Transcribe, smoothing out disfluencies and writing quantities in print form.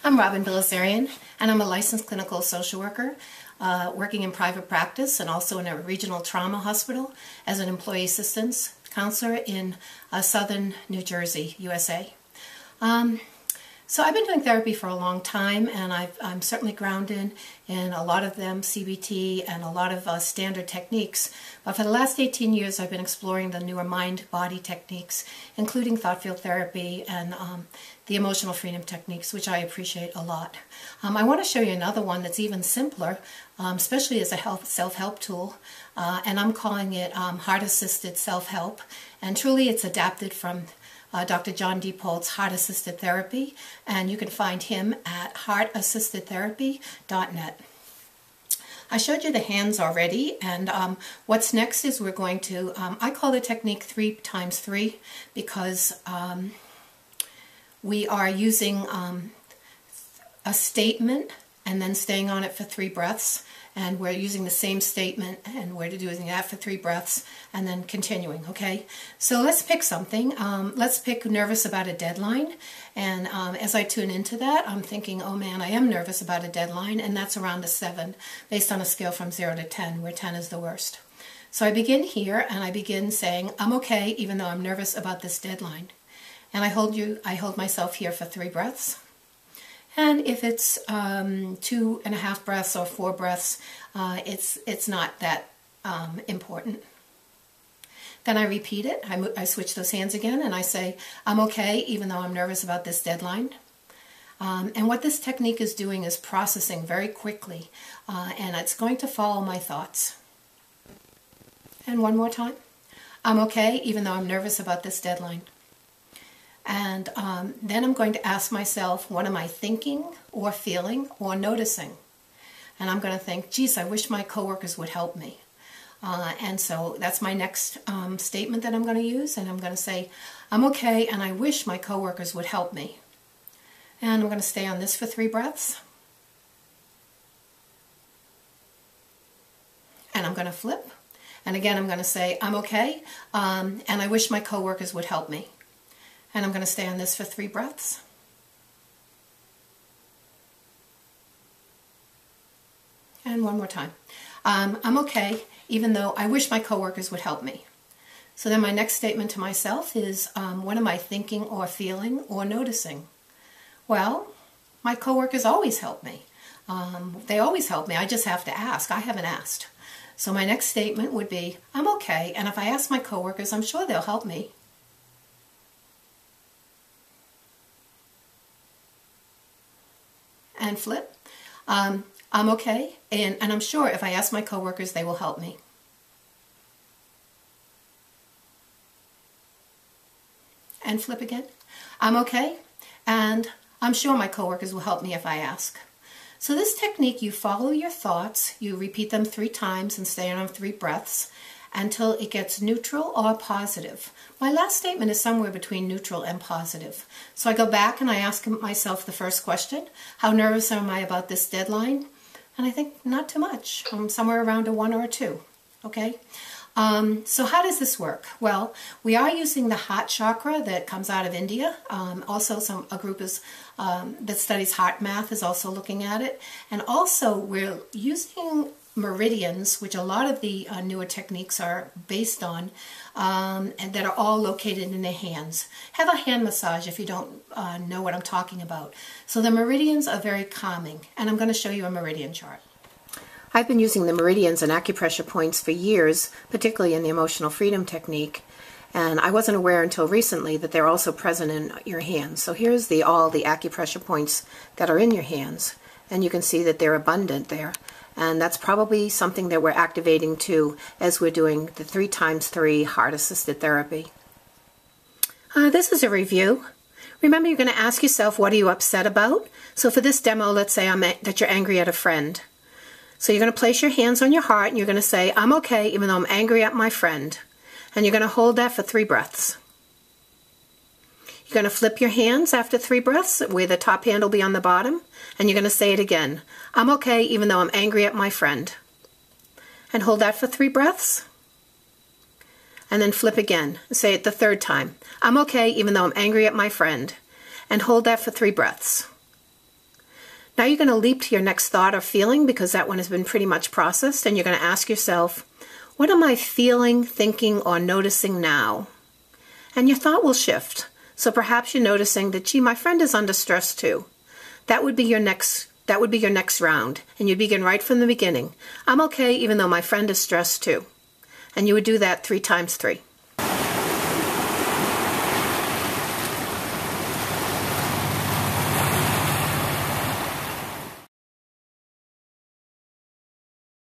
I'm Robin Bilazarian, and I'm a licensed clinical social worker working in private practice and also in a regional trauma hospital as an employee assistance counselor in southern New Jersey, USA. So I've been doing therapy for a long time, and I'm certainly grounded in a lot of them, CBT and a lot of standard techniques. But for the last 18 years, I've been exploring the newer mind-body techniques, including thought field therapy and the emotional freedom techniques, which I appreciate a lot. I want to show you another one that's even simpler, especially as a self-help tool, and I'm calling it Heart-Assisted Self-Help. And truly, it's adapted from Dr. John D. Polk's Heart-Assisted Therapy, and you can find him at heartassistedtherapy.net. I showed you the hands already, and what's next is we're going to, I call the technique 3x3 because we are using a statement and then staying on it for 3 breaths. And we're using the same statement, and we're doing that for 3 breaths, and then continuing, okay? So let's pick something. Let's pick nervous about a deadline. And as I tune into that, I'm thinking, oh man, I am nervous about a deadline, and that's around a 7, based on a scale from 0 to 10, where 10 is the worst. So I begin here, and I begin saying, I'm okay, even though I'm nervous about this deadline. And I hold myself here for 3 breaths. And if it's 2.5 breaths or 4 breaths, it's not that important. Then I repeat it. I switch those hands again, and I say, I'm okay, even though I'm nervous about this deadline. And what this technique is doing is processing very quickly, and it's going to follow my thoughts. And one more time. I'm okay, even though I'm nervous about this deadline. And then I'm going to ask myself, what am I thinking or feeling or noticing? And I'm going to think, geez, I wish my coworkers would help me. And so that's my next statement that I'm going to use. And I'm going to say, I'm okay, and I wish my coworkers would help me. And I'm going to stay on this for 3 breaths. And I'm going to flip. And again, I'm going to say, I'm okay, and I wish my coworkers would help me. And I'm going to stay on this for 3 breaths. And one more time. I'm okay, even though I wish my coworkers would help me. So then my next statement to myself is, what am I thinking or feeling or noticing? Well, my coworkers always help me. They always help me. I just have to ask. I haven't asked. So my next statement would be, I'm okay, and if I ask my coworkers, I'm sure they'll help me. And flip. I'm okay, and I'm sure if I ask my coworkers, they will help me. And flip again. I'm okay, and I'm sure my coworkers will help me if I ask. So this technique, you follow your thoughts, you repeat them 3 times and stay on 3 breaths until it gets neutral or positive. My last statement is somewhere between neutral and positive. So I go back and I ask myself the first question, how nervous am I about this deadline? And I think not too much. I'm somewhere around a 1 or a 2, okay? So how does this work? Well, we are using the heart chakra that comes out of India. Also, a group that studies heart math is also looking at it. And also, we're using meridians, which a lot of the newer techniques are based on, and that are all located in the hands. Have a hand massage if you don't know what I'm talking about. So the meridians are very calming, and I'm going to show you a meridian chart. I've been using the meridians and acupressure points for years, particularly in the emotional freedom technique, and I wasn't aware until recently that they're also present in your hands. So here's all the acupressure points that are in your hands, and you can see that they're abundant there. And that's probably something that we're activating too as we're doing the 3x3 heart-assisted therapy. This is a review. Remember, you're going to ask yourself, what are you upset about? So for this demo, let's say that you're angry at a friend. So you're going to place your hands on your heart and you're going to say, I'm okay, even though I'm angry at my friend. And you're going to hold that for 3 breaths. You're going to flip your hands after 3 breaths, where the top hand will be on the bottom, and you're going to say it again. I'm okay, even though I'm angry at my friend. And hold that for 3 breaths. And then flip again. Say it the 3rd time. I'm okay, even though I'm angry at my friend. And hold that for 3 breaths. Now you're going to leap to your next thought or feeling, because that one has been pretty much processed, and you're going to ask yourself, what am I feeling, thinking, or noticing now? And your thought will shift. So perhaps you're noticing that, gee, my friend is under stress too. That would be your next round, and you begin right from the beginning. I'm okay even though my friend is stressed too. And you would do that 3 times 3.